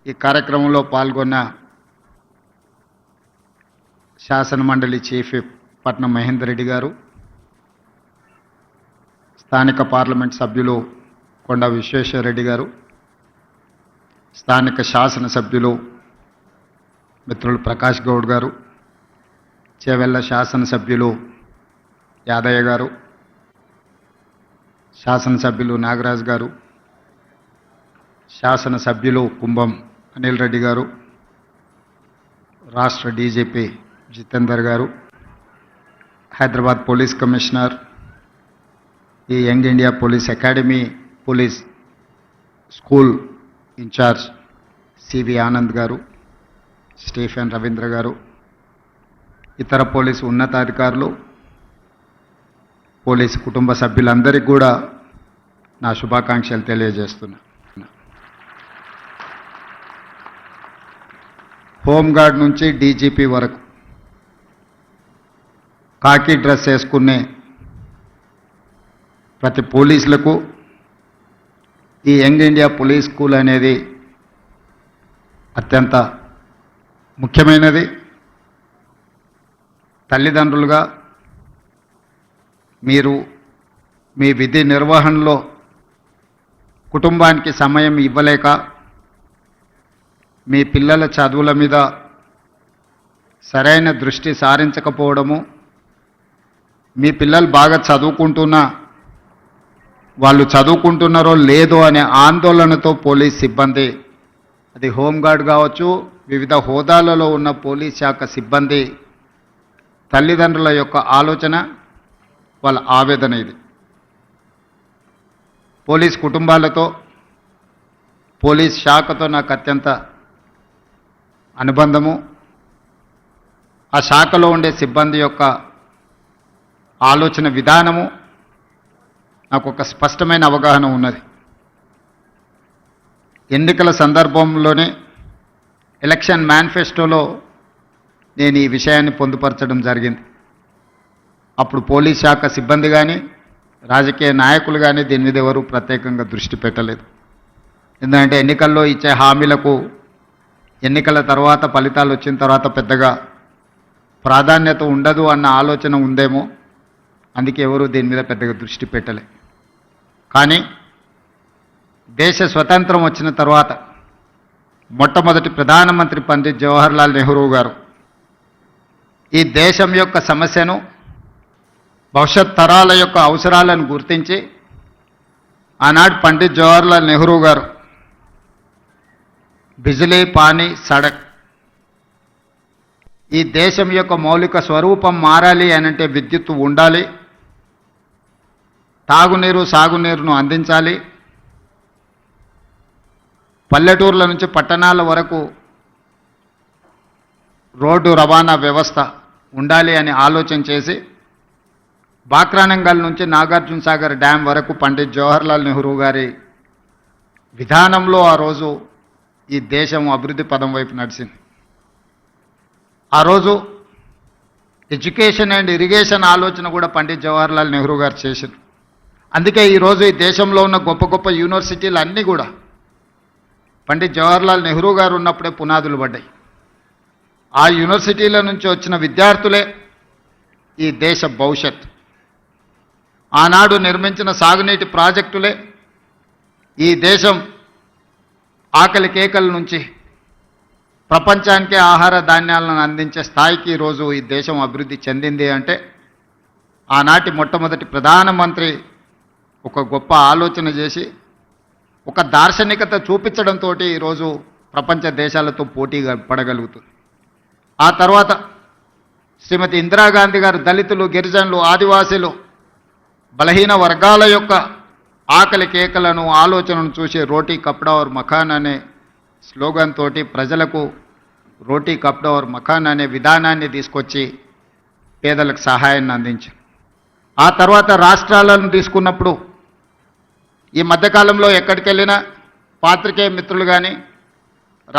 ఈ కార్యక్రమంలో పాల్గొన్న శాసనమండలి చీఫ్ విప్ పట్నం మహేందర్ రెడ్డి గారు, స్థానిక పార్లమెంట్ సభ్యులు కొండ విశ్వేశ్వరరెడ్డి గారు, స్థానిక శాసనసభ్యులు మిత్రులు ప్రకాష్ గౌడ్ గారు, చేవెళ్ళ శాసనసభ్యులు యాదయ్య గారు, శాసనసభ్యులు నాగరాజ్ గారు, శాసనసభ్యులు కుంభం అనిల్ రెడ్డి గారు, రాష్ట్ర DGP Jitender garu, Hyderabad police commissioner, ఈ Young India Police Academy police school in charge CV Anand garu, Stephen Ravindra గారు, ఇతర పోలీసు ఉన్నతాధికారులు, పోలీసు కుటుంబ సభ్యులందరికీ కూడా నా శుభాకాంక్షలు తెలియజేస్తున్నా. హోంగార్డ్ నుంచి డీజీపీ వరకు కాకి డ్రెస్ వేసుకునే ప్రతి పోలీసులకు ఈ యంగ్ ఇండియా పోలీస్ స్కూల్ అనేది అత్యంత ముఖ్యమైనది. తల్లిదండ్రులుగా మీరు మీ విధి నిర్వహణలో కుటుంబానికి సమయం ఇవ్వలేక మీ పిల్లల చదువుల మీద సరైన దృష్టి సారించకపోవడము, మీ పిల్లలు బాగా చదువుకుంటున్నా వాళ్ళు చదువుకుంటున్నారో లేదో అనే ఆందోళనతో పోలీస్ సిబ్బంది, అది హోంగార్డ్ కావచ్చు, వివిధ హోదాలలో ఉన్న పోలీస్ శాఖ సిబ్బంది తల్లిదండ్రుల యొక్క ఆలోచన, వాళ్ళ ఆవేదన ఇది. పోలీస్ కుటుంబాలతో, పోలీస్ శాఖతో నాకు అత్యంత అనుబంధము. ఆ శాఖలో ఉండే సిబ్బంది యొక్క ఆలోచన విధానము నాకు ఒక స్పష్టమైన అవగాహన ఉన్నది. ఎన్నికల సందర్భంలోనే ఎలక్షన్ మేనిఫెస్టోలో నేను ఈ విషయాన్ని పొందుపరచడం జరిగింది. అప్పుడు పోలీస్ శాఖ సిబ్బంది కానీ రాజకీయ నాయకులు కానీ దీని మీద ఎవరు ప్రత్యేకంగా దృష్టి పెట్టలేదు. ఎందుకంటే ఎన్నికల్లో ఇచ్చే హామీలకు ఎన్నికల తర్వాత ఫలితాలు వచ్చిన తర్వాత పెద్దగా ప్రాధాన్యత ఉండదు అన్న ఆలోచన ఉందేమో, అందుకే ఎవరు దీని మీద పెద్దగా దృష్టి పెట్టలే. కానీ దేశ స్వతంత్రం వచ్చిన తర్వాత మొట్టమొదటి ప్రధానమంత్రి పండిత్ జవహర్లాల్ నెహ్రూ గారు ఈ దేశం యొక్క సమస్యను, భవిష్యత్ తరాల యొక్క అవసరాలను గుర్తించి ఆనాడు పండిత్ జవహర్లాల్ నెహ్రూ గారు బిజిలీ, పానీ, సడక్, ఈ దేశం యొక్క మౌలిక స్వరూపం మారాలి అనంటే విద్యుత్తు ఉండాలి, తాగునీరు సాగునీరును అందించాలి, పల్లెటూర్ల నుంచి పట్టణాల వరకు రోడ్డు రవాణా వ్యవస్థ ఉండాలి అని ఆలోచన చేసి బాక్రానంగల్ నుంచి నాగార్జున సాగర్ డ్యాం వరకు పండిత్ జవహర్లాల్ నెహ్రూ గారి విధానంలో ఆ రోజు ఈ దేశం అభివృద్ధి పదం వైపు నడిచింది. ఆ రోజు ఎడ్యుకేషన్ అండ్ ఇరిగేషన్ ఆలోచన కూడా పండిత్ జవహర్లాల్ నెహ్రూ గారు చేశారు. అందుకే ఈరోజు ఈ దేశంలో ఉన్న గొప్ప గొప్ప యూనివర్సిటీలు అన్నీ కూడా పండిత్ జవహర్లాల్ నెహ్రూ గారు ఉన్నప్పుడే పునాదులు పడ్డాయి. ఆ యూనివర్సిటీల నుంచి వచ్చిన విద్యార్థులే ఈ దేశ భవిష్యత్. ఆనాడు నిర్మించిన సాగునీటి ప్రాజెక్టులే ఈ దేశం ఆకలి కేకల నుంచి ప్రపంచానికే ఆహార ధాన్యాలను అందించే స్థాయికి ఈరోజు ఈ దేశం అభివృద్ధి చెందింది అంటే ఆనాటి మొట్టమొదటి ప్రధానమంత్రి ఒక గొప్ప ఆలోచన చేసి ఒక దార్శనికత చూపించడంతో ఈరోజు ప్రపంచ దేశాలతో పోటీగా పడగలుగుతుంది. ఆ తర్వాత శ్రీమతి ఇందిరాగాంధీ గారు దళితులు, గిరిజనులు, ఆదివాసీలు, బలహీన వర్గాల యొక్క ఆకలి కేకలను, ఆలోచనను చూసి రోటీ కప్డా ఔర్ మకాన్ అనే స్లోగన్ తోటి ప్రజలకు రోటీ కప్డా ఔర్ మకాన్ అనే విధానాన్ని తీసుకొచ్చి పేదలకు సహాయాన్ని అందించారు. ఆ తర్వాత రాష్ట్రాలను తీసుకున్నప్పుడు ఈ మధ్యకాలంలో ఎక్కడికి వెళ్ళినా పాత్రికేయ మిత్రులు కానీ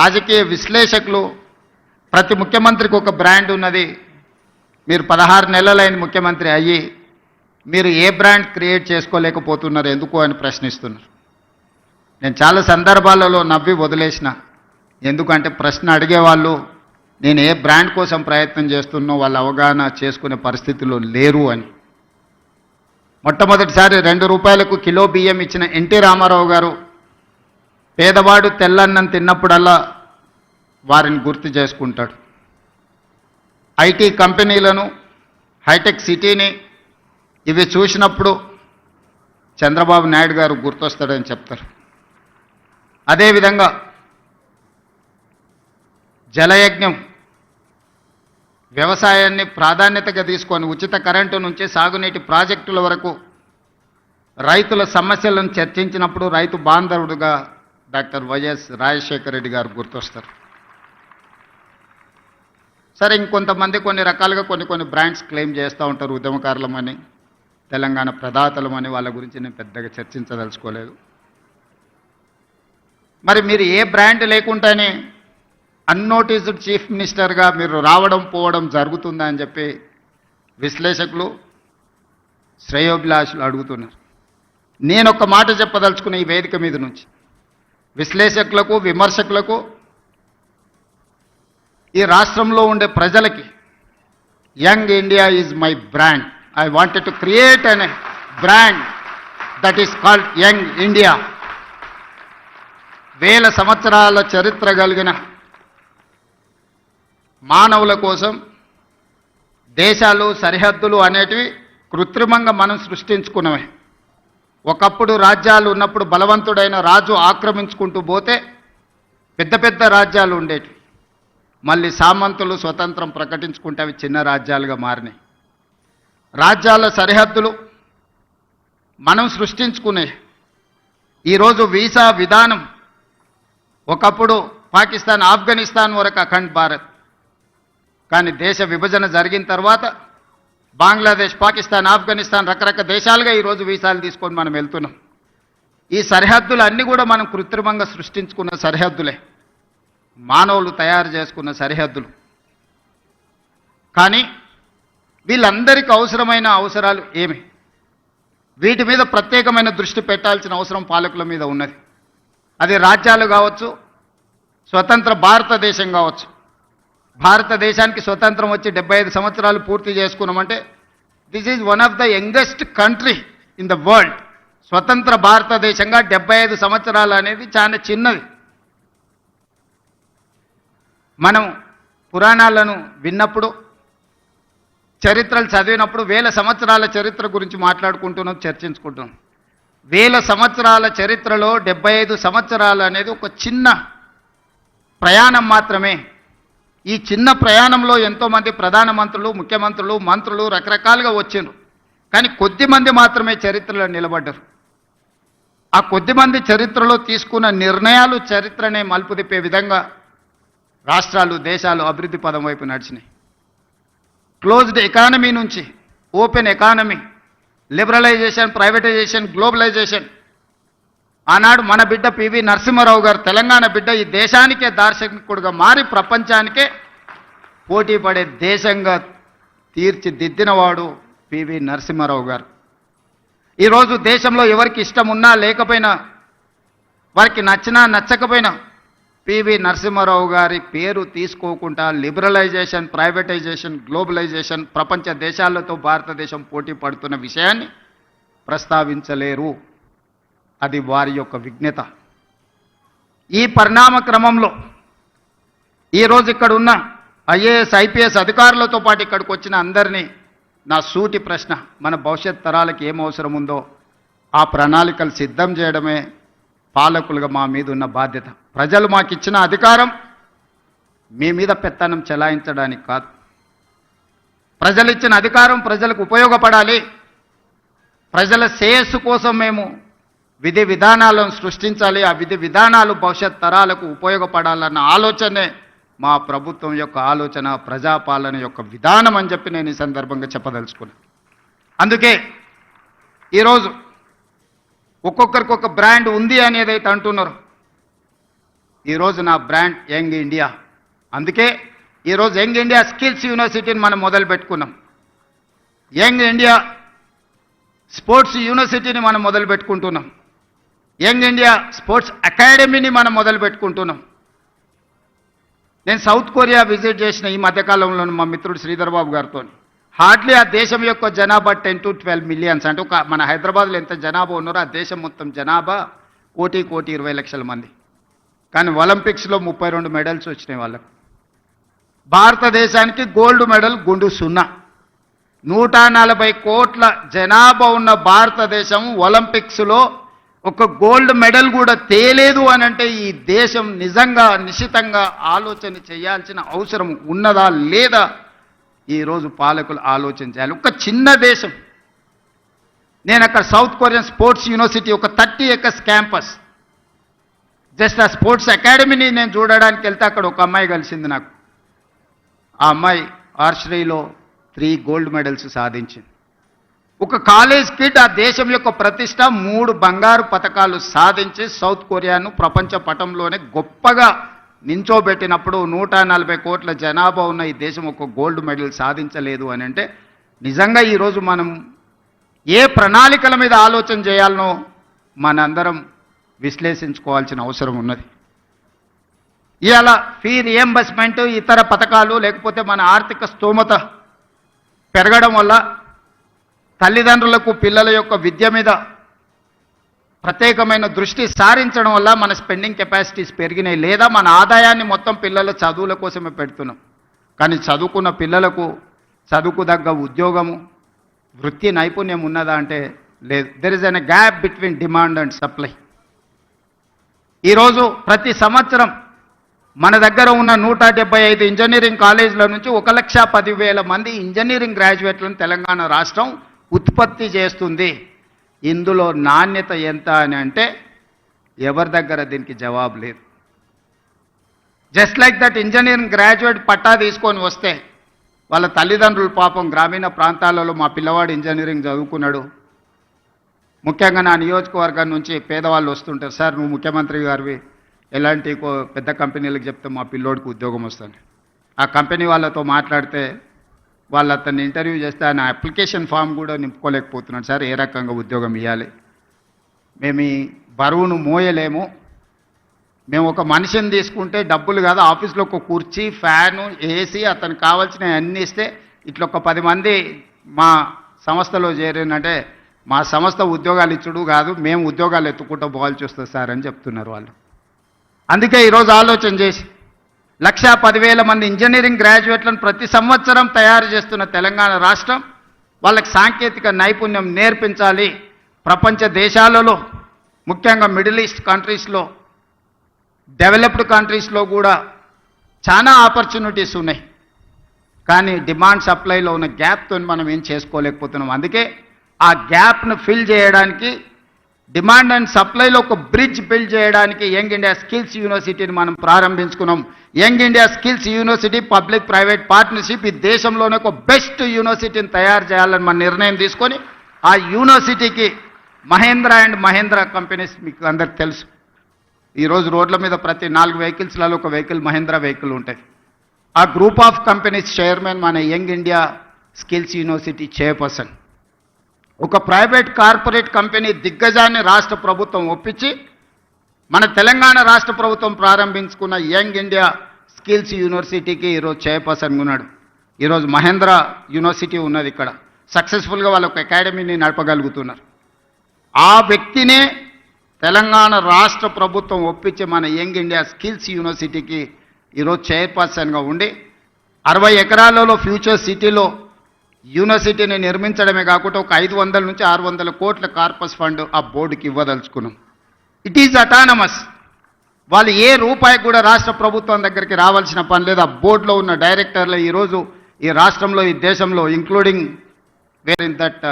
రాజకీయ విశ్లేషకులు ప్రతి ముఖ్యమంత్రికి ఒక బ్రాండ్ ఉన్నది, మీరు 16 నెలలైన ముఖ్యమంత్రి అయ్యి మీరు ఏ బ్రాండ్ క్రియేట్ చేసుకోలేకపోతున్నారు ఎందుకు అని ప్రశ్నిస్తున్నారు. నేను చాలా సందర్భాలలో నవ్వి వదిలేసిన, ఎందుకంటే ప్రశ్న అడిగేవాళ్ళు నేను ఏ బ్రాండ్ కోసం ప్రయత్నం చేస్తున్నో వాళ్ళు అవగాహన చేసుకునే పరిస్థితుల్లో లేరు అని. మొట్టమొదటిసారి 2 రూపాయలకు కిలో బియ్యం ఇచ్చిన ఎన్టీ రామారావు గారు పేదవాడు తెల్లన్నం తిన్నప్పుడల్లా వారిని గుర్తు చేసుకుంటాడు. ఐటీ కంపెనీలను, హైటెక్ సిటీని ఇవి చూసినప్పుడు చంద్రబాబు నాయుడు గారు గుర్తొస్తాడని చెప్తారు. అదేవిధంగా జలయజ్ఞం వ్యవసాయాన్ని ప్రాధాన్యతగా తీసుకొని ఉచిత కరెంటు నుంచి సాగునీటి ప్రాజెక్టుల వరకు రైతుల సమస్యలను చర్చించినప్పుడు రైతు బాంధవుడుగా డాక్టర్ వైఎస్ రాజశేఖర రెడ్డి గారు గుర్తొస్తారు. సరే, ఇంకొంతమంది కొన్ని రకాలుగా కొన్ని బ్రాండ్స్ క్లెయిమ్ చేస్తూ ఉంటారు. ఉద్యమకారులమని, తెలంగాణ ప్రదాతలమని, వాళ్ళ గురించి నేను పెద్దగా చర్చించదలుచుకోలేదు. మరి మీరు ఏ బ్రాండ్ లేకుండానే అన్నోటీస్డ్ చీఫ్ మినిస్టర్గా మీరు రావడం పోవడం జరుగుతుందా అని చెప్పి విశ్లేషకులు, శ్రేయోభిలాషులు అడుగుతున్నారు. నేను ఒక మాట చెప్పదలుచుకున్న ఈ వేదిక మీద నుంచి విశ్లేషకులకు, విమర్శకులకు, ఈ రాష్ట్రంలో ఉండే ప్రజలకి, young India is my brand. I wanted to create an brand that is called young India. 1000 సంవత్సరాల చరిత్ర కలిగిన మానవుల కోసం దేశాలు, సరిహద్దులు అనేటివి కృత్రిమంగా మనం సృష్టించుకున్నవే. ఒకప్పుడు రాజ్యాలు ఉన్నప్పుడు బలవంతుడైన రాజు ఆక్రమించుకుంటూ పోతే పెద్ద పెద్ద రాజ్యాలు ఉండేటివి. మళ్ళీ సామంతులు స్వతంత్రం ప్రకటించుకుంటే అవి చిన్న రాజ్యాలుగా మారినాయి. రాజ్యాల సరిహద్దులు మనం సృష్టించుకునే. ఈరోజు వీసా విధానం ఒకప్పుడు పాకిస్తాన్, ఆఫ్ఘనిస్తాన్ వరకు అఖండ్ భారత్. కానీ దేశ విభజన జరిగిన తర్వాత బంగ్లాదేశ్, పాకిస్తాన్, ఆఫ్ఘనిస్తాన్ రకరకాల దేశాలుగా ఈరోజు వీసాలు తీసుకొని మనం వెళ్తున్నాం. ఈ సరిహద్దులు అన్నీ కూడా మనం కృత్రిమంగా సృష్టించుకున్న సరిహద్దులే, మానవులు తయారు చేసుకున్న సరిహద్దులు. కానీ వీళ్ళందరికీ అవసరమైన అవసరాలు ఏమి? వీటి మీద ప్రత్యేకమైన దృష్టి పెట్టాల్సిన అవసరం పాలకుల మీద ఉన్నది. అది రాజ్యాలు కావచ్చు, స్వతంత్ర భారతదేశం కావచ్చు. భారతదేశానికి స్వతంత్రం వచ్చి 75 సంవత్సరాలు పూర్తి చేసుకున్నామంటే this is one of the youngest country in the world. స్వతంత్ర భారతదేశంగా 75 సంవత్సరాలు అనేది చాలా చిన్నది. మనం పురాణాలను విన్నప్పుడు, చరిత్రలు చదివినప్పుడు 1000 సంవత్సరాల చరిత్ర గురించి మాట్లాడుకుంటున్నాం, చర్చించుకుంటున్నాం. 1000 సంవత్సరాల చరిత్రలో 75 సంవత్సరాలు అనేది ఒక చిన్న ప్రయాణం మాత్రమే. ఈ చిన్న ప్రయాణంలో ఎంతోమంది ప్రధానమంత్రులు, ముఖ్యమంత్రులు, మంత్రులు రకరకాలుగా వచ్చిండ్రు. కానీ కొద్దిమంది మాత్రమే చరిత్రలో నిలబడ్డారు. ఆ కొద్దిమంది చరిత్రలో తీసుకున్న నిర్ణయాలు చరిత్రనే మలుపు తిప్పే విధంగా రాష్ట్రాలు, దేశాలు అభివృద్ధి పదం వైపు నడిచినాయి. క్లోజ్డ్ ఎకానమీ నుంచి open economy, liberalisation, privatisation, globalisation. ఆనాడు మన బిడ్డ పివి నరసింహారావు గారు, తెలంగాణ బిడ్డ, ఈ దేశానికే దార్శనికుడుగా మారి ప్రపంచానికే పోటీ పడే దేశంగా తీర్చిదిద్దినవాడు పివి నరసింహారావు గారు. ఈరోజు దేశంలో ఎవరికి ఇష్టం ఉన్నా లేకపోయినా, వారికి నచ్చినా నచ్చకపోయినా పివి నరసింహారావు గారి పేరు తీసుకోకుండా లిబరలైజేషన్, ప్రైవేటైజేషన్, గ్లోబలైజేషన్, ప్రపంచ దేశాలతో భారతదేశం పోటీ పడుతున్న విషయాన్ని ప్రస్తావించలేరు. అది వారి యొక్క విఘ్నత. ఈ పరిణామ క్రమంలో ఈరోజు ఇక్కడ ఉన్న ఐఏఎస్, ఐపీఎస్ అధికారులతో పాటు ఇక్కడికి వచ్చిన అందరినీ నా సూటి ప్రశ్న, మన భవిష్యత్ తరాలకు ఏం అవసరం ఉందో ఆ ప్రణాళికలు సిద్ధం చేయడమే పాలకులుగా మా మీద ఉన్న బాధ్యత. ప్రజలు మాకు ఇచ్చిన అధికారం మీ మీద పెత్తనం చెలాయించడానికి కాదు. ప్రజలు ఇచ్చిన అధికారం ప్రజలకు ఉపయోగపడాలి. ప్రజల శ్రేయస్సు కోసం మేము విధి విధానాలను సృష్టించాలి. ఆ విధి విధానాలు భవిష్యత్ తరాలకు ఉపయోగపడాలన్న ఆలోచనే మా ప్రభుత్వం యొక్క ఆలోచన, ప్రజాపాలన యొక్క విధానం అని చెప్పి నేను ఈ సందర్భంగా చెప్పదలుచుకున్నాను. అందుకే ఈరోజు ఒక్కొక్కరికి ఒక బ్రాండ్ ఉంది అని ఏదైతే అంటున్నారో, ఈరోజు నా బ్రాండ్ యంగ్ ఇండియా. అందుకే ఈరోజు యంగ్ ఇండియా స్కిల్స్ యూనివర్సిటీని మనం మొదలు పెట్టుకున్నాం. యంగ్ ఇండియా స్పోర్ట్స్ యూనివర్సిటీని మనం మొదలు పెట్టుకుంటున్నాం. యంగ్ ఇండియా స్పోర్ట్స్ అకాడమీని మనం మొదలు పెట్టుకుంటున్నాం. నేను సౌత్ కొరియా విజిట్ చేసిన ఈ మధ్యకాలంలో మా మిత్రుడు శ్రీధర్ బాబు గారితో. హార్డ్లీ ఆ దేశం యొక్క జనాభా 10 to 12 మిలియన్స్. అంటే ఒక మన హైదరాబాద్లో ఎంత జనాభా ఉన్నారో ఆ దేశం మొత్తం జనాభా 1,20,00,000 మంది. కానీ ఒలింపిక్స్లో 32 మెడల్స్ వచ్చినాయి వాళ్ళకు. భారతదేశానికి గోల్డ్ మెడల్ గుండు 0. 140 కోట్ల జనాభా ఉన్న భారతదేశం ఒలింపిక్స్లో ఒక గోల్డ్ మెడల్ కూడా తేలేదు అని అంటే ఈ దేశం నిజంగా నిశితంగా ఆలోచన చేయాల్సిన అవసరం ఉన్నదా లేదా ఈరోజు పాలకులు ఆలోచన చేయాలి. ఒక చిన్న దేశం. నేను అక్కడ సౌత్ కొరియన్ స్పోర్ట్స్ యూనివర్సిటీ ఒక 30 acres క్యాంపస్, జస్ట్ ఆ స్పోర్ట్స్ అకాడమీని నేను చూడడానికి వెళ్తే అక్కడ ఒక అమ్మాయి కలిసింది నాకు. ఆ అమ్మాయి ఆర్చరీలో 3 గోల్డ్ మెడల్స్ సాధించింది. ఒక కాలేజ్ కిడ్ ఆ దేశం యొక్క ప్రతిష్ట 3 బంగారు పతకాలు సాధించి సౌత్ కొరియాను ప్రపంచ పటంలోనే గొప్పగా నించోబెట్టినప్పుడు 140 కోట్ల జనాభా ఉన్న ఈ దేశం ఒక గోల్డ్ మెడల్ సాధించలేదు అని అంటే నిజంగా ఈరోజు మనం ఏ ప్రణాళికల మీద ఆలోచన చేయాలనో మనందరం విశ్లేషించుకోవాల్సిన అవసరం ఉన్నది. ఇవాళ ఫీ రియంబర్స్మెంట్, ఇతర పథకాలు లేకపోతే మన ఆర్థిక స్తోమత పెరగడం వల్ల తల్లిదండ్రులకు పిల్లల యొక్క విద్య మీద ప్రత్యేకమైన దృష్టి సారించడం వల్ల మన స్పెండింగ్ కెపాసిటీస్ పెరిగినాయి. లేదా మన ఆదాయాన్ని మొత్తం పిల్లల చదువుల కోసమే పెడుతున్నాం. కానీ చదువుకున్న పిల్లలకు చదువుకు తగ్గ ఉద్యోగము, వృత్తి నైపుణ్యం ఉన్నదా అంటే లేదు. There is an gap between demand and supply. ఈరోజు ప్రతి సంవత్సరం మన దగ్గర ఉన్న 175 ఇంజనీరింగ్ కాలేజీల నుంచి 1,10,000 మంది ఇంజనీరింగ్ గ్రాడ్యుయేట్లను తెలంగాణ రాష్ట్రం ఉత్పత్తి చేస్తుంది. ఇందులో నాణ్యత ఎంత అని అంటే ఎవరి దగ్గర దీనికి జవాబు లేదు. Just like that engineering graduate పట్టా తీసుకొని వస్తే వాళ్ళ తల్లిదండ్రులు పాపం గ్రామీణ ప్రాంతాలలో మా పిల్లవాడు ఇంజనీరింగ్ చదువుకున్నాడు. ముఖ్యంగా నా నియోజకవర్గం నుంచి పేదవాళ్ళు వస్తుంటారు, సార్ నువ్వు ముఖ్యమంత్రి గారివి ఎలాంటి పెద్ద కంపెనీలకు చెప్తే మా పిల్లోడికి ఉద్యోగం వస్తుంది. ఆ కంపెనీ వాళ్ళతో మాట్లాడితే వాళ్ళు అతన్ని ఇంటర్వ్యూ చేస్తే ఆయన అప్లికేషన్ ఫామ్ కూడా నింపుకోలేకపోతున్నాడు. సార్ ఏ రకంగా ఉద్యోగం ఇవ్వాలి, మేము ఈ బరువును మోయలేము, మేము ఒక మనిషిని తీసుకుంటే డబ్బులు కాదు, ఆఫీస్లో ఒక కుర్చీ, ఫ్యాను, ఏసీ, అతనికి కావాల్సినవి అన్నీ ఇస్తే ఇట్లా ఒక 10 మంది మా సంస్థలో చేరినంటే మా సంస్థ ఉద్యోగాలు ఇచ్చుడు కాదు, మేము ఉద్యోగాలు ఎత్తుకుంటూ పోవాల్సి వస్తుంది సార్ అని చెప్తున్నారు వాళ్ళు. అందుకే ఈరోజు ఆలోచన చేసి 1,10,000 మంది ఇంజనీరింగ్ గ్రాడ్యుయేట్లను ప్రతి సంవత్సరం తయారు చేస్తున్న తెలంగాణ రాష్ట్రం వాళ్ళకి సాంకేతిక నైపుణ్యం నేర్పించాలి. ప్రపంచ దేశాలలో ముఖ్యంగా మిడిల్ ఈస్ట్ కంట్రీస్లో, డెవలప్డ్ కంట్రీస్లో కూడా చాలా ఆపర్చునిటీస్ ఉన్నాయి. కానీ డిమాండ్ సప్లైలో ఉన్న గ్యాప్తో మనం ఏం చేసుకోలేకపోతున్నాం. అందుకే ఆ గ్యాప్ను ఫిల్ చేయడానికి, డిమాండ్ అండ్ సప్లైలో ఒక బ్రిడ్జ్ బిల్డ్ చేయడానికి యంగ్ ఇండియా స్కిల్స్ యూనివర్సిటీని మనం ప్రారంభించుకున్నాం. Young India skills university public private partnership ఈ దేశంలోనే ఒక బెస్ట్ యూనివర్సిటీని తయారు చేయాలని మన నిర్ణయం తీసుకొని ఆ యూనివర్సిటీకి మహేంద్ర అండ్ మహేంద్ర కంపెనీస్ మీకు అందరికి తెలుసు. ఈరోజు రోడ్ల మీద ప్రతి 4 వెహికల్స్లలో ఒక మహేంద్ర వెహికల్ ఉంటుంది. ఆ గ్రూప్ ఆఫ్ కంపెనీస్ చైర్మన్ మన young India skills university chairperson. ఒక ప్రైవేట్ కార్పొరేట్ కంపెనీ దిగ్గజాన్ని రాష్ట్ర ప్రభుత్వం ఒప్పించి మన తెలంగాణ రాష్ట్ర ప్రభుత్వం ప్రారంభించుకున్న యంగ్ ఇండియా స్కిల్స్ యూనివర్సిటీకి ఈరోజు చైర్పర్సన్గా ఉన్నాడు. ఈరోజు మహేంద్ర యూనివర్సిటీ ఉన్నది ఇక్కడ. సక్సెస్ఫుల్గా వాళ్ళు ఒక అకాడమీని నడపగలుగుతున్నారు. ఆ వ్యక్తినే తెలంగాణ రాష్ట్ర ప్రభుత్వం ఒప్పించి మన యంగ్ ఇండియా స్కిల్స్ యూనివర్సిటీకి ఈరోజు చైర్పర్సన్గా ఉండి 60 ఎకరాలలో ఫ్యూచర్ సిటీలో యూనివర్సిటీని నిర్మించడమే కాకుండా ఒక 500 నుంచి 600 కోట్ల కార్పస్ ఫండ్ ఆ బోర్డుకి ఇవ్వదలుచుకున్నాం. It is autonomous. వాళ్ళు ఏ రూపాయి కూడా రాష్ట్ర ప్రభుత్వం దగ్గరికి రావాల్సిన పని లేదు. ఆ బోర్డులో ఉన్న డైరెక్టర్లు ఈరోజు ఈ రాష్ట్రంలో, ఈ దేశంలో, ఇంక్లూడింగ్ వేర్ ఇన్ దట్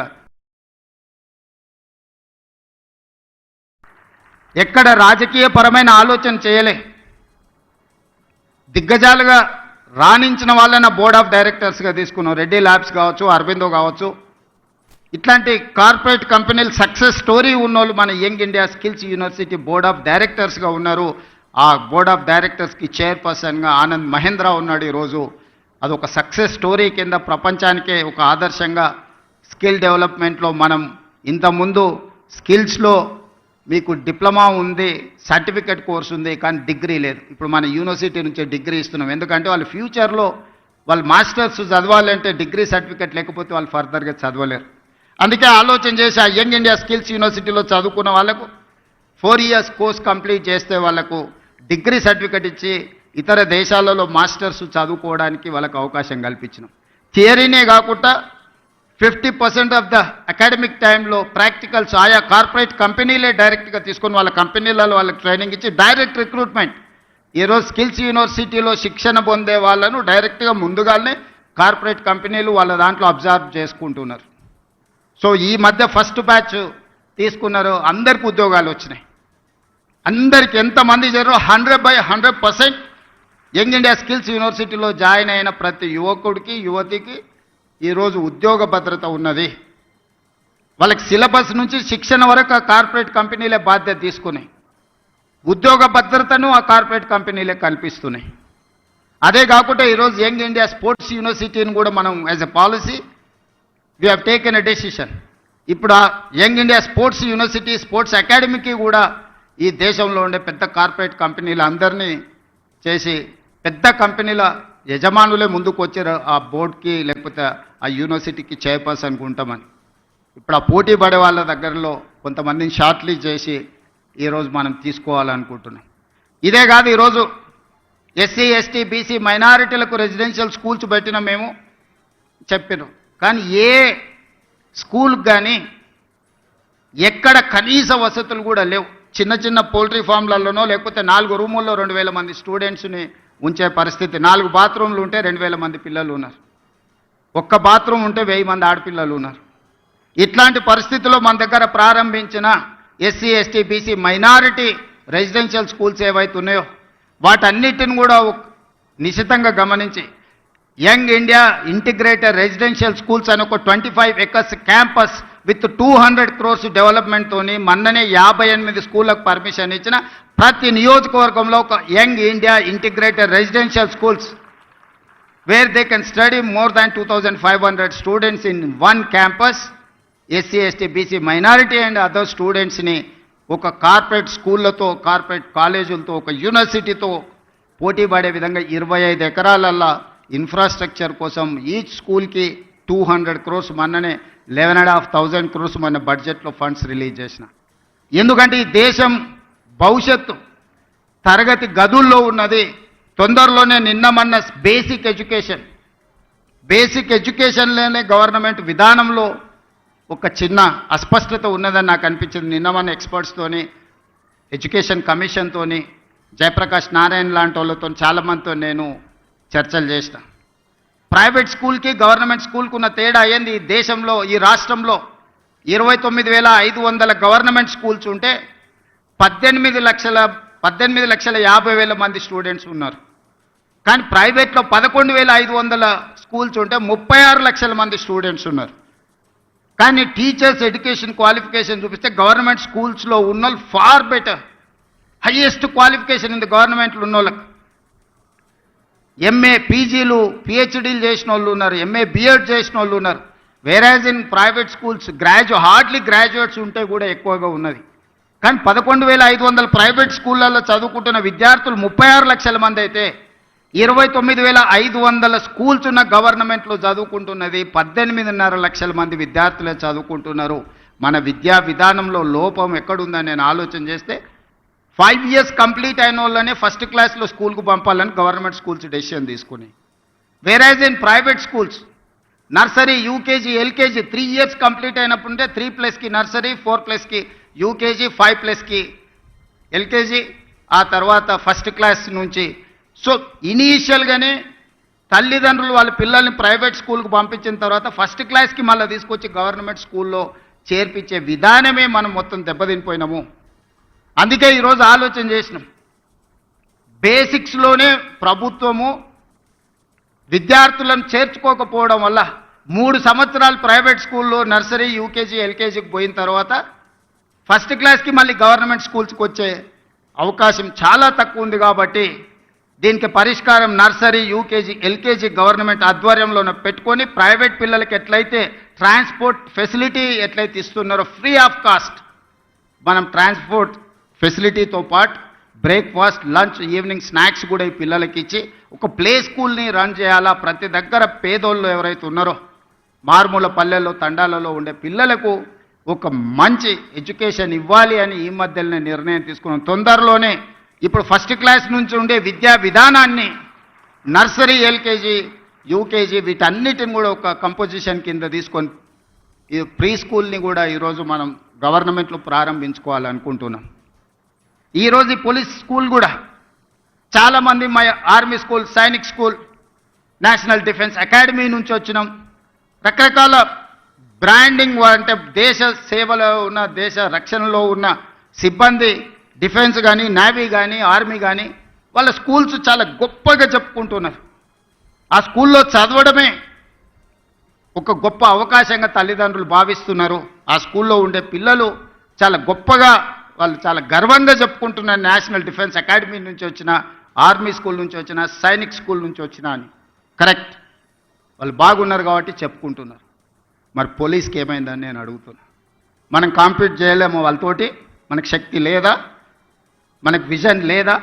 ఎక్కడ రాజకీయపరమైన ఆలోచన చేయలే. దిగ్గజాలుగా రాణించిన వాళ్ళని బోర్డ్ ఆఫ్ డైరెక్టర్స్గా తీసుకున్నాం. రెడ్డి ల్యాబ్స్ కావచ్చు, అరబిందో కావచ్చు, ఇట్లాంటి కార్పొరేట్ కంపెనీలు సక్సెస్ స్టోరీ ఉన్నోళ్ళు మన young India skills university board of డైరెక్టర్స్గా ఉన్నారు. ఆ బోర్డ్ ఆఫ్ డైరెక్టర్స్కి చైర్పర్సన్గా ఆనంద్ మహేంద్ర ఉన్నాడు. ఈరోజు అదొక సక్సెస్ స్టోరీ కింద ప్రపంచానికే ఒక ఆదర్శంగా స్కిల్ డెవలప్మెంట్లో మనం ఇంతకుముందు స్కిల్స్లో మీకు డిప్లొమా ఉంది, సర్టిఫికెట్ కోర్స్ ఉంది, కానీ డిగ్రీ లేదు. ఇప్పుడు మన యూనివర్సిటీ నుంచి డిగ్రీ ఇస్తున్నాం. ఎందుకంటే వాళ్ళు ఫ్యూచర్లో వాళ్ళు మాస్టర్స్ చదవాలంటే డిగ్రీ సర్టిఫికెట్ లేకపోతే వాళ్ళు ఫర్దర్గా చదవలేరు. అందుకే ఆలోచన చేసి ఆ యంగ్ ఇండియా స్కిల్స్ యూనివర్సిటీలో చదువుకున్న వాళ్ళకు 4 years కోర్స్ కంప్లీట్ చేస్తే వాళ్ళకు డిగ్రీ సర్టిఫికెట్ ఇచ్చి ఇతర దేశాలలో మాస్టర్స్ చదువుకోవడానికి వాళ్ళకు అవకాశం కల్పించినాం. థియరీనే కాకుండా 50% ఆఫ్ ద అకాడమిక్ టైంలో ప్రాక్టికల్స్ ఆయా కార్పొరేట్ కంపెనీలే డైరెక్ట్గా తీసుకొని వాళ్ళ కంపెనీలలో వాళ్ళకి ట్రైనింగ్ ఇచ్చి డైరెక్ట్ రిక్రూట్మెంట్. ఈరోజు స్కిల్స్ యూనివర్సిటీలో శిక్షణ పొందే వాళ్ళను డైరెక్ట్గా ముందుగానే కార్పొరేట్ కంపెనీలు వాళ్ళ దాంట్లో అబ్జర్వ్ చేసుకుంటున్నారు. సో ఈ మధ్య ఫస్ట్ బ్యాచ్ తీసుకున్నారు, అందరికి ఉద్యోగాలు వచ్చినాయి. అందరికి ఎంతమంది చేరారో 100% యంగ్ ఇండియా స్కిల్స్ యూనివర్సిటీలో జాయిన్ అయిన ప్రతి యువకుడికి యువతికి ఈరోజు ఉద్యోగ భద్రత ఉన్నది. వాళ్ళకి సిలబస్ నుంచి శిక్షణ వరకు ఆ కార్పొరేట్ కంపెనీలే బాధ్యత తీసుకున్నాయి. ఉద్యోగ భద్రతను ఆ కార్పొరేట్ కంపెనీలే కల్పిస్తున్నాయి. అదే కాకుండా ఈరోజు యంగ్ ఇండియా స్పోర్ట్స్ యూనివర్సిటీని కూడా మనం as a policy we have taken a decision. ఇప్పుడు ఆ young India sports university sports అకాడమీకి కూడా ఈ దేశంలో ఉండే పెద్ద కార్పొరేట్ కంపెనీలు అందరినీ చేసి పెద్ద కంపెనీల యజమానులే ముందుకు వచ్చారు ఆ బోర్డుకి లేకపోతే ఆ యూనివర్సిటీకి చైర్పర్సన్కి ఉంటామని. ఇప్పుడు ఆ పోటీ పడే వాళ్ళ దగ్గరలో కొంతమందిని షార్ట్ లిస్ట్ చేసి ఈరోజు మనం తీసుకోవాలనుకుంటున్నాం. ఇదే కాదు, ఈరోజు ఎస్సీ ఎస్టీ బీసీ మైనారిటీలకు రెసిడెన్షియల్ స్కూల్స్ పెట్టిన మేము చెప్పినాం. కానీ ఏ స్కూల్కి కానీ ఎక్కడ కనీస వసతులు కూడా లేవు. చిన్న చిన్న పౌల్ట్రీ ఫామ్లలోనో లేకపోతే 4 రూముల్లో 2000 మంది స్టూడెంట్స్ని ఉంచే పరిస్థితి. 4 బాత్రూమ్లు ఉంటే 2000 మంది పిల్లలు ఉన్నారు. ఒక్క బాత్రూమ్ ఉంటే 1000 మంది ఆడపిల్లలు ఉన్నారు. ఇట్లాంటి పరిస్థితుల్లో మన దగ్గర ప్రారంభించిన SC ST BC minority residential schools ఏవైతే ఉన్నాయో వాటన్నిటిని కూడా నిశితంగా గమనించి young India integrated residential schools అని ఒక 25 acres క్యాంపస్ విత్ 200 crores డెవలప్మెంట్తోని మొన్ననే 58 స్కూళ్ళకు పర్మిషన్ ఇచ్చిన ప్రతి నియోజకవర్గంలో ఒక young India integrated residential schools where they can study more than 2500 students in one campus. SC ST BC minority and other స్టూడెంట్స్ని ఒక కార్పొరేట్ స్కూళ్ళతో కార్పొరేట్ కాలేజీలతో ఒక యూనివర్సిటీతో పోటీ పడే విధంగా 25 ఎకరాలల్లో ఇన్ఫ్రాస్ట్రక్చర్ కోసం ఈచ్ స్కూల్కి 200 crores మొన్ననే 11,500 crores మన బడ్జెట్లో ఫండ్స్ రిలీజ్ చేసిన. ఎందుకంటే ఈ దేశం భవిష్యత్తు తరగతి గదుల్లో ఉన్నది. తొందరలోనే నిన్నమన్న బేసిక్ ఎడ్యుకేషన్లోనే గవర్నమెంట్ విధానంలో ఒక చిన్న అస్పష్టత ఉన్నదని నాకు అనిపించింది. నిన్నమన్న ఎక్స్పర్ట్స్తోని ఎడ్యుకేషన్ కమిషన్తోని జయప్రకాష్ నారాయణ లాంటి వాళ్ళతో చాలామందితో నేను చర్చలు చేసిన. ప్రైవేట్ స్కూల్కి గవర్నమెంట్ స్కూల్కి ఉన్న తేడా ఏంది? ఈ దేశంలో ఈ రాష్ట్రంలో 29,500 గవర్నమెంట్ స్కూల్స్ ఉంటే 18,50,000 మంది స్టూడెంట్స్ ఉన్నారు. కానీ ప్రైవేట్లో 11,500 స్కూల్స్ ఉంటే 36 లక్షల మంది స్టూడెంట్స్ ఉన్నారు. కానీ టీచర్స్ ఎడ్యుకేషన్ క్వాలిఫికేషన్ చూపిస్తే గవర్నమెంట్ స్కూల్స్లో ఉన్న వాళ్ళు far better, highest qualification in the గవర్నమెంట్లో ఉన్న వాళ్ళకి ఎంఏ పీజీలు పిహెచ్డీలు చేసిన వాళ్ళు ఉన్నారు, ఎంఏ బిఎడ్ చేసిన వాళ్ళు ఉన్నారు. వేరాజ్ in private schools hardly graduates ఉంటే కూడా ఎక్కువగా ఉన్నది. కానీ 11,500 ప్రైవేట్ స్కూళ్ళల్లో చదువుకుంటున్న విద్యార్థులు 36 లక్షల మంది అయితే 29,500 స్కూల్స్ ఉన్న గవర్నమెంట్లో చదువుకుంటున్నది 18.5 లక్షల మంది విద్యార్థులే చదువుకుంటున్నారు. మన విద్యా విధానంలో లోపం ఎక్కడుందని నేను ఆలోచన చేస్తే 5 years కంప్లీట్ అయిన వాళ్ళనే ఫస్ట్ క్లాస్లో స్కూల్కు పంపాలని గవర్నమెంట్ స్కూల్స్ డెసిషన్ తీసుకుని, whereas in private schools nursery UKG LKG 3 years complete అయినప్పుడుంటే 3+కి నర్సరీ, 4+కి యూకేజీ, 5+కి ఎల్కేజీ, ఆ తర్వాత ఫస్ట్ క్లాస్ నుంచి. సో ఇనీషియల్గానే తల్లిదండ్రులు వాళ్ళ పిల్లల్ని ప్రైవేట్ స్కూల్కి పంపించిన తర్వాత ఫస్ట్ క్లాస్కి మళ్ళీ తీసుకొచ్చి గవర్నమెంట్ స్కూల్లో చేర్పించే విధానమే మనం మొత్తం దెబ్బతినిపోయినాము. అందుకే ఈరోజు ఆలోచన చేసినాం, బేసిక్స్లోనే ప్రభుత్వము విద్యార్థులను చేర్చుకోకపోవడం వల్ల 3 సంవత్సరాలు ప్రైవేట్ స్కూల్లో నర్సరీ యూకేజీ ఎల్కేజీకి పోయిన తర్వాత ఫస్ట్ క్లాస్కి మళ్ళీ గవర్నమెంట్ స్కూల్స్కి వచ్చే అవకాశం చాలా తక్కువ ఉంది. కాబట్టి దీనికి పరిష్కారం నర్సరీ యూకేజీ ఎల్కేజీ గవర్నమెంట్ ఆధ్వర్యంలోనే పెట్టుకొని ప్రైవేట్ పిల్లలకి ఎట్లయితే ట్రాన్స్పోర్ట్ ఫెసిలిటీ ఎట్లయితే ఇస్తున్నారో ఫ్రీ ఆఫ్ కాస్ట్ మనం ట్రాన్స్పోర్ట్ ఫెసిలిటీతో పాటు బ్రేక్ఫాస్ట్, లంచ్, ఈవినింగ్ స్నాక్స్ కూడా ఈ పిల్లలకి ఇచ్చి ఒక ప్లే స్కూల్ని రన్ చేయాలా. ప్రతి దగ్గర పేదోళ్ళు ఎవరైతే ఉన్నారో మారుమూల పల్లెల్లో, తండాలలో ఉండే పిల్లలకు ఒక మంచి ఎడ్యుకేషన్ ఇవ్వాలి అని ఈ మధ్యలోనే నిర్ణయం తీసుకున్నాం. తొందరలోనే ఇప్పుడు ఫస్ట్ క్లాస్ నుంచి ఉండే విద్యా విధానాన్ని నర్సరీ, ఎల్కేజీ, యూకేజీ వీటన్నిటిని కూడా ఒక కంపోజిషన్ కింద తీసుకొని ఈ ప్రీ స్కూల్ని కూడా ఈరోజు మనం గవర్నమెంట్లో ప్రారంభించుకోవాలనుకుంటున్నాం. ఈరోజు ఈ పోలీస్ స్కూల్ కూడా చాలామంది మా army school, Sainik school, national defence academy నుంచి వచ్చినాం. రకరకాల బ్రాండింగ్ అంటే దేశ సేవలో ఉన్న, దేశ రక్షణలో ఉన్న సిబ్బంది డిఫెన్స్ కానీ, నేవీ కానీ, ఆర్మీ కానీ వాళ్ళ స్కూల్స్ చాలా గొప్పగా చెప్పుకుంటున్నారు. ఆ స్కూల్లో చదవడమే ఒక గొప్ప అవకాశంగా తల్లిదండ్రులు భావిస్తున్నారు. ఆ స్కూల్లో ఉండే పిల్లలు చాలా గొప్పగా, వాళ్ళు చాలా గర్వంగా చెప్పుకుంటున్నారు. నేషనల్ డిఫెన్స్ అకాడమీ నుంచి వచ్చిన, ఆర్మీ స్కూల్ నుంచి వచ్చిన, సైనిక్ స్కూల్ నుంచి వచ్చిన అని. కరెక్ట్, వాళ్ళు బాగున్నారు కాబట్టి చెప్పుకుంటున్నారు. మరి పోలీస్కి ఏమైందని నేను అడుగుతున్నా. మనం కాంపీట్ చేయలేము వాళ్ళతోటి? మనకు శక్తి లేదా? మనకు విజన్ లేదా?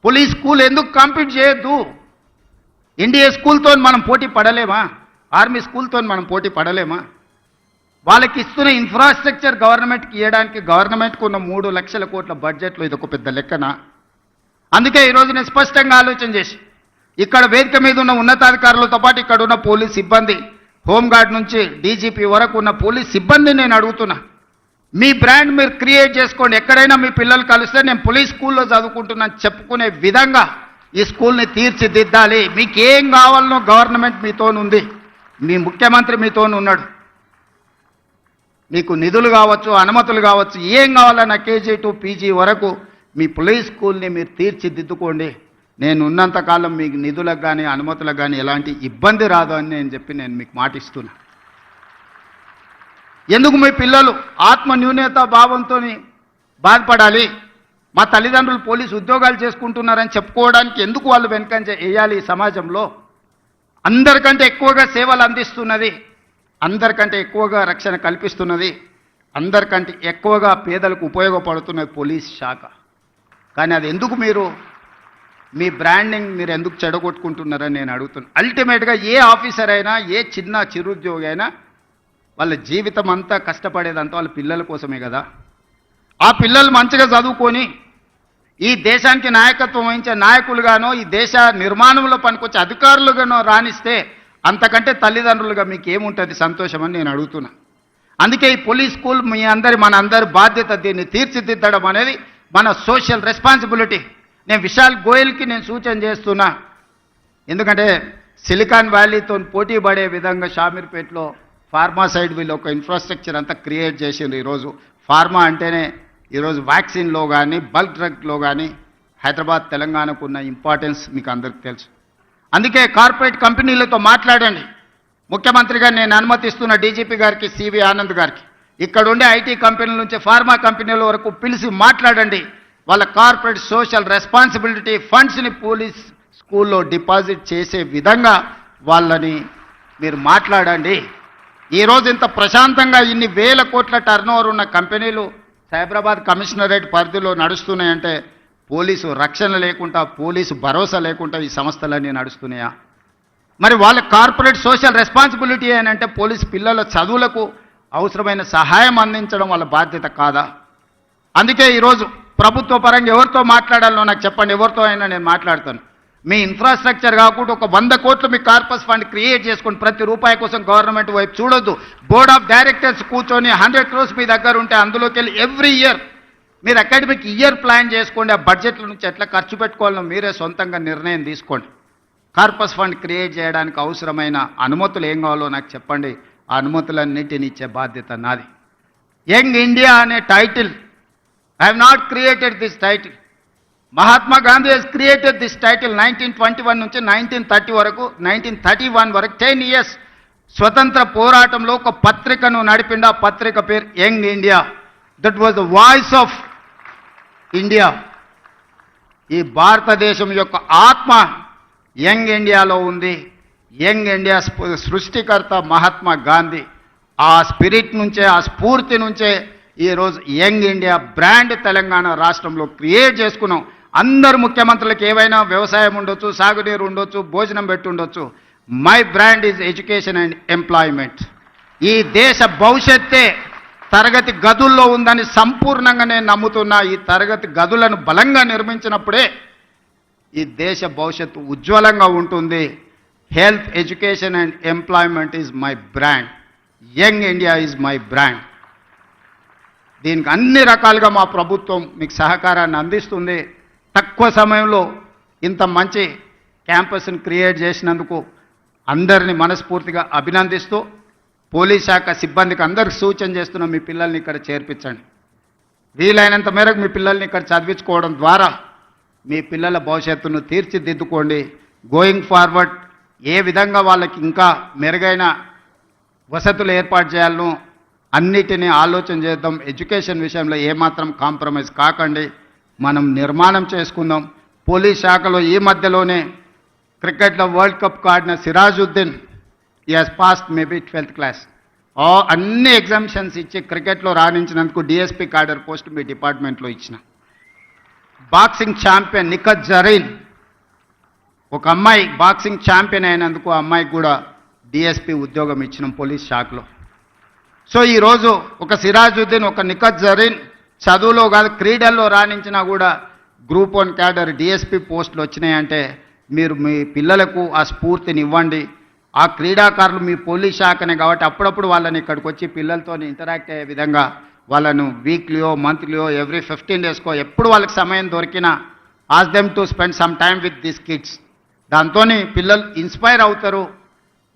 పోలీస్ స్కూల్ ఎందుకు కాంపీట్ చేయొద్దు? ఎన్డీఏ స్కూల్తో మనం పోటీ పడలేమా? ఆర్మీ స్కూల్తో మనం పోటీ పడలేమా? వాళ్ళకి ఇస్తున్న ఇన్ఫ్రాస్ట్రక్చర్ గవర్నమెంట్కి ఇవ్వడానికి గవర్నమెంట్కి ఉన్న 3 లక్షల కోట్ల బడ్జెట్లో ఇది ఒక పెద్ద లెక్కన. అందుకే ఈరోజు నేను స్పష్టంగా ఆలోచన చేసి ఇక్కడ వేదిక మీద ఉన్న ఉన్నతాధికారులతో పాటు ఇక్కడ ఉన్న పోలీస్ సిబ్బంది, హోంగార్డ్ నుంచి డీజీపీ వరకు ఉన్న పోలీస్ సిబ్బందిని నేను అడుగుతున్నా, మీ బ్రాండ్ మీరు క్రియేట్ చేసుకోండి. ఎక్కడైనా మీ పిల్లలు కలిస్తే నేను పోలీస్ స్కూల్లో చదువుకుంటున్నాను చెప్పుకునే విధంగా ఈ స్కూల్ని తీర్చిదిద్దాలి. మీకు ఏం కావాలనో గవర్నమెంట్ మీతోనుంది, మీ ముఖ్యమంత్రి మీతోనున్నాడు. మీకు నిధులు కావచ్చు, అనుమతులు కావచ్చు, ఏం కావాలన్నా కేజీ టు పీజీ వరకు మీ పోలీస్ స్కూల్ని మీరు తీర్చిదిద్దుకోండి. నేను ఉన్నంతకాలం మీకు నిధులకు కానీ, అనుమతులకు కానీ ఎలాంటి ఇబ్బంది రాదు అని నేను మీకు మాటిస్తున్నా. ఎందుకు మీ పిల్లలు ఆత్మ న్యూనత భావంతో బాధపడాలి? మా తల్లిదండ్రులు పోలీసు ఉద్యోగాలు చేసుకుంటున్నారని చెప్పుకోవడానికి ఎందుకు వాళ్ళు వెనకంజ వేయాలి? ఈ సమాజంలో అందరికంటే ఎక్కువగా సేవలు అందిస్తున్నది, అందరికంటే ఎక్కువగా రక్షణ కల్పిస్తున్నది, అందరికంటే ఎక్కువగా పేదలకు ఉపయోగపడుతున్నది పోలీస్ శాఖ. కానీ అది ఎందుకు మీరు మీ బ్రాండింగ్ మీరు ఎందుకు చెడగొట్టుకుంటున్నారని నేను అడుగుతున్నాను. అల్టిమేట్గా ఏ ఆఫీసర్ అయినా, ఏ చిన్న చిరుద్యోగి అయినా వాళ్ళ జీవితం అంతా కష్టపడేదంతా వాళ్ళ పిల్లల కోసమే కదా. ఆ పిల్లలు మంచిగా చదువుకొని ఈ దేశానికి నాయకత్వం వహించే నాయకులుగానో, ఈ దేశ నిర్మాణంలో పనికొచ్చే అధికారులుగానో రాణిస్తే అంతకంటే తల్లిదండ్రులుగా మీకు ఏముంటుంది సంతోషం అని నేను అడుగుతున్నా. అందుకే ఈ పోలీస్ స్కూల్ మన అందరి బాధ్యత. దీన్ని తీర్చిదిద్దడం అనేది మన సోషల్ రెస్పాన్సిబిలిటీ. నేను విశాల్ గోయల్కి నేను సూచన చేస్తున్నా. ఎందుకంటే సిలికాన్ వ్యాలీతో పోటీ పడే విధంగా షామీర్పేటలో ఫార్మా సైడ్ వీళ్ళు ఒక ఇన్ఫ్రాస్ట్రక్చర్ అంతా క్రియేట్ చేసిండ్రు. ఈరోజు ఫార్మా అంటేనే ఈరోజు వ్యాక్సిన్లో కానీ, బల్క్ డ్రగ్లో కానీ హైదరాబాద్, తెలంగాణకు ఉన్న ఇంపార్టెన్స్ మీకు అందరికీ తెలుసు. అందుకే కార్పొరేట్ కంపెనీలతో మాట్లాడండి. ముఖ్యమంత్రిగా నేను అనుమతిస్తున్న డీజీపీ గారికి, సివి ఆనంద్ గారికి, ఇక్కడ ఉండే ఐటీ కంపెనీల నుంచి ఫార్మా కంపెనీల వరకు పిలిచి మాట్లాడండి. వాళ్ళ కార్పొరేట్ సోషల్ రెస్పాన్సిబిలిటీ ఫండ్స్ని పోలీస్ స్కూల్లో డిపాజిట్ చేసే విధంగా వాళ్ళని మీరు మాట్లాడండి. ఈరోజు ఇంత ప్రశాంతంగా ఇన్ని వేల కోట్ల టర్నోవర్ ఉన్న కంపెనీలు సైబరాబాద్ కమిషనరేట్ పరిధిలో నడుస్తున్నాయంటే పోలీసు రక్షణ లేకుండా, పోలీసు భరోసా లేకుండా ఈ సంస్థలన్నీ నడుస్తున్నాయా? మరి వాళ్ళ కార్పొరేట్ సోషల్ రెస్పాన్సిబిలిటీ అంటే పోలీసు పిల్లల చదువులకు అవసరమైన సహాయం అందించడం వాళ్ళ బాధ్యత కాదా? అందుకే ఈరోజు ప్రభుత్వ పరంగా ఎవరితో మాట్లాడాలో నాకు చెప్పండి, ఎవరితో అయినా నేను మాట్లాడతాను. మీ ఇన్ఫ్రాస్ట్రక్చర్ కాకుండా ఒక 100 కోట్లు మీ కార్పస్ ఫండ్ క్రియేట్ చేసుకొని ప్రతి రూపాయి కోసం గవర్నమెంట్ వైపు చూడొద్దు. బోర్డ్ ఆఫ్ డైరెక్టర్స్ కూర్చొని 100 crores మీ దగ్గర ఉంటే అందులోకి వెళ్ళి ఎవ్రీ ఇయర్ మీరు అకాడమిక్ ఇయర్ ప్లాన్ చేసుకోండి. ఆ బడ్జెట్ల నుంచి ఎట్లా ఖర్చు పెట్టుకోవాలో మీరే సొంతంగా నిర్ణయం తీసుకోండి. కార్పస్ ఫండ్ క్రియేట్ చేయడానికి అవసరమైన అనుమతులు ఏం కావాలో నాకు చెప్పండి. ఆ అనుమతులన్నిటిని ఇచ్చే బాధ్యత నాది. యంగ్ ఇండియా అనే title, I have not created this title. Mahatma Gandhi has created this title 1921 నుంచి 1931 వరకు 10 years స్వతంత్ర పోరాటంలో ఒక పత్రికను నడిపిండి. ఆ పత్రిక పేరు young India. That was the voice of India. ఈ భారతదేశం యొక్క ఆత్మ యంగ్ ఇండియాలో ఉంది. యంగ్ ఇండియా సృష్టికర్త మహాత్మా గాంధీ. ఆ స్పిరిట్ నుంచే, ఆ స్ఫూర్తి నుంచే ఈరోజు యంగ్ ఇండియా బ్రాండ్ తెలంగాణ రాష్ట్రంలో క్రియేట్ చేసుకున్నాం. అందరు ముఖ్యమంత్రులకు ఏవైనా వ్యవసాయం ఉండొచ్చు, సాగునీరు ఉండొచ్చు, భోజనం పెట్టి ఉండొచ్చు. My brand is education and employment. ఈ దేశ భవిష్యత్తే తరగతి గదుల్లో ఉందని సంపూర్ణంగా నేను నమ్ముతున్నా. ఈ తరగతి గదులను బలంగా నిర్మించినప్పుడే ఈ దేశ భవిష్యత్తు ఉజ్వలంగా ఉంటుంది. Health, education and employment is my brand. Young India is my brand. దీనికి అన్ని రకాలుగా మా ప్రభుత్వం మీకు సహకారాన్ని అందిస్తుంది. తక్కువ సమయంలో ఇంత మంచి క్యాంపస్ని క్రియేట్ చేసినందుకు అందరినీ మనస్ఫూర్తిగా అభినందిస్తూ పోలీస్ శాఖ సిబ్బందికి అందరికి సూచన చేస్తున్నాం, మీ పిల్లల్ని ఇక్కడ చేర్పించండి. వీలైనంత మేరకు మీ పిల్లల్ని ఇక్కడ చదివించుకోవడం ద్వారా మీ పిల్లల భవిష్యత్తును తీర్చిదిద్దుకోండి. గోయింగ్ ఫార్వర్డ్ ఏ విధంగా వాళ్ళకి ఇంకా మెరుగైన వసతులు ఏర్పాటు చేయాలనో అన్నిటినీ ఆలోచన చేద్దాం. ఎడ్యుకేషన్ విషయంలో ఏమాత్రం కాంప్రమైజ్ కాకండి. మనం నిర్మాణం చేసుకుందాం. పోలీస్ శాఖలో ఈ మధ్యలోనే క్రికెట్లో వరల్డ్ కప్ ఆడిన సిరాజుద్దీన్ ఈ has passed maybe 12th class. అన్ని ఎగ్జామిషన్స్ ఇచ్చి క్రికెట్లో రాణించినందుకు డిఎస్పీ క్యాడర్ పోస్ట్ మీ డిపార్ట్మెంట్లో ఇచ్చిన. బాక్సింగ్ ఛాంపియన్ నిఖత్ జరీన్, ఒక అమ్మాయి బాక్సింగ్ ఛాంపియన్ అయినందుకు ఆ అమ్మాయికి కూడా డిఎస్పీ ఉద్యోగం ఇచ్చినాం పోలీస్ శాఖలో. సో ఈరోజు ఒక సిరాజుద్దీన్, ఒక నిఖత్ జరీన్ చదువులో కాదు క్రీడల్లో రాణించినా కూడా గ్రూప్ 1 క్యాడర్ డిఎస్పీ పోస్టులు వచ్చినాయంటే మీరు మీ పిల్లలకు ఆ స్ఫూర్తిని ఇవ్వండి. ఆ క్రీడాకారులు మీ పోలీస్ శాఖనే కాబట్టి అప్పుడప్పుడు వాళ్ళని ఇక్కడికి వచ్చి పిల్లలతో ఇంటరాక్ట్ అయ్యే విధంగా వాళ్ళను వీక్లీయో, మంత్లీయో, ఎవ్రీ 15 డేస్కో ఎప్పుడు వాళ్ళకి సమయం దొరికినా ask them to spend some time with this kids. దాంతో పిల్లలు ఇన్స్పైర్ అవుతారు.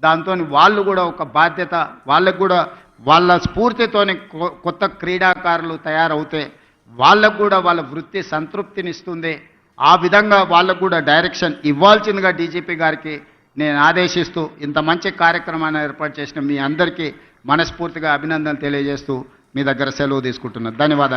దాంతో వాళ్ళు కూడా ఒక బాధ్యత, వాళ్ళకు కూడా వాళ్ళ స్ఫూర్తితోని కొత్త క్రీడాకారులు తయారవుతే వాళ్ళకు కూడా వాళ్ళ వృత్తి సంతృప్తినిస్తుంది. ఆ విధంగా వాళ్ళకు కూడా డైరెక్షన్ ఇవ్వాల్సిందిగా డీజీపీ గారికి నేను ఆదేశిస్తూ ఇంత మంచి కార్యక్రమాన్ని ఏర్పాటు చేసిన మీ అందరికీ మనస్ఫూర్తిగా అభినందనలు తెలియజేస్తూ మీ దగ్గర సెలవు తీసుకుంటున్నాను. ధన్యవాదాలు.